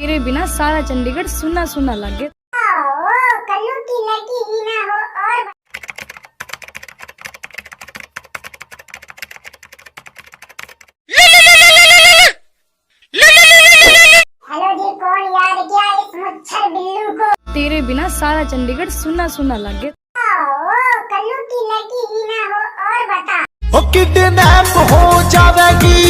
तेरे बिना सारा चंडीगढ़ सुना सुना लगे। कल्लू की लड़की ही ना हो और हेलो जी, कौन याद किया इस मुच्छर बिल्लू को? तेरे बिना सारा चंडीगढ़ सुना सुना लगे। कल्लू की लड़की ही ना हो और बता ओ किडनैप हो जाएगी।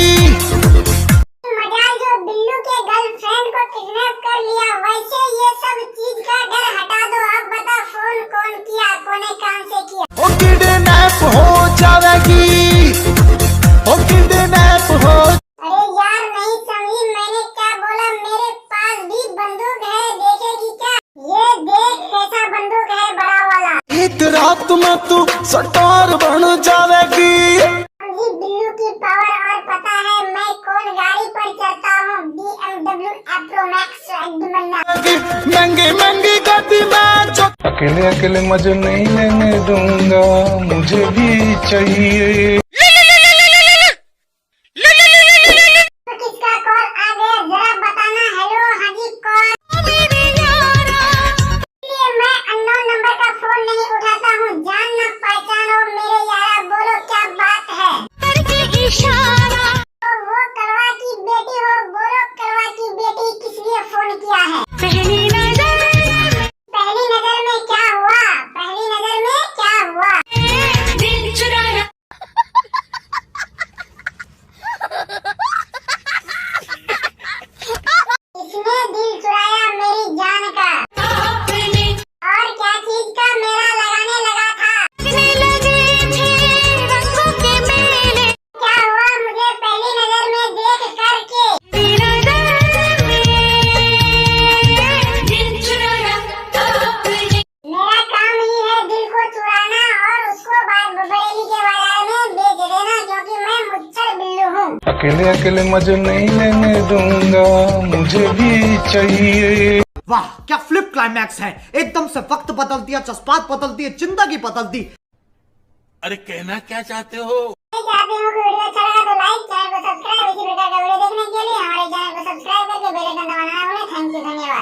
मजाल जो बिल्लू के गर्लफ्रेंड को किडनैप कर लिया, वैसे ये सब चीज का डर हटा दो। अब बता फोन कौन किया, कोने काम से किया? ओ किडनैप हो जाएगी। ओ किडनैप हो। अरे यार नहीं समझी मैंने क्या बोला? मेरे पास भी बंदूक है, देखेगी क्या? ये देख कैसा बंदूक है, बड़ा वाला। एक रात में तू स्टार बन जाएगी। समझी बिल्लू की पावर। और पता है मैं कौन गाड़ी पर चढ़ता हूँ? BMW Apromax महंगी महंगी गाड़ी में जो अकेले अकेले मजे नहीं लेने दूंगा, मुझे भी चाहिए। तो किसका कॉल आ गया जरा बताना। हेलो हाँ जी, कॉल। इसलिए मैं अननोन नंबर का फोन नहीं उठाता हूँ। जान न पहचान हो मेरे यारा, बोलो क्या बात है? तो वो करवा की बेटी हो, बोलो करवा की बेटी किस लिए फोन किया है? पहली नजर में क्या हुआ? पहली नजर में क्या हुआ? दिल चुराया। इसने दिल चुराया मेरी जान का। और क्या चीज का मेरा लगाने लगा था? क्या हुआ मुझे पहली नजर में देख करके? मेरा काम ही है दिल को चुराना और उसको बरेली के बाजार में बेच देना, क्योंकि मैं मुच्छर बिल्लू हूँ। अकेले अकेले मजे नहीं लेने दूंगा, मुझे भी चाहिए। वाह क्या फ्लिप क्लाइमैक्स है। एकदम से वक्त बदल दिया, जज्बात बदल दिए, जिंदगी बदल दी। अरे कहना क्या चाहते हो? मैं चाहती हूँ कि वीडियो अच्छा लगा तो लाइक, चैनल को सब्सक्राइब, इसी प्रकार का वीडियो देखने के लिए हमारे चैनल को सब्सक्राइब करके बेल आइकन दबाना ना भूलें। थैंक यू, धन्यवाद।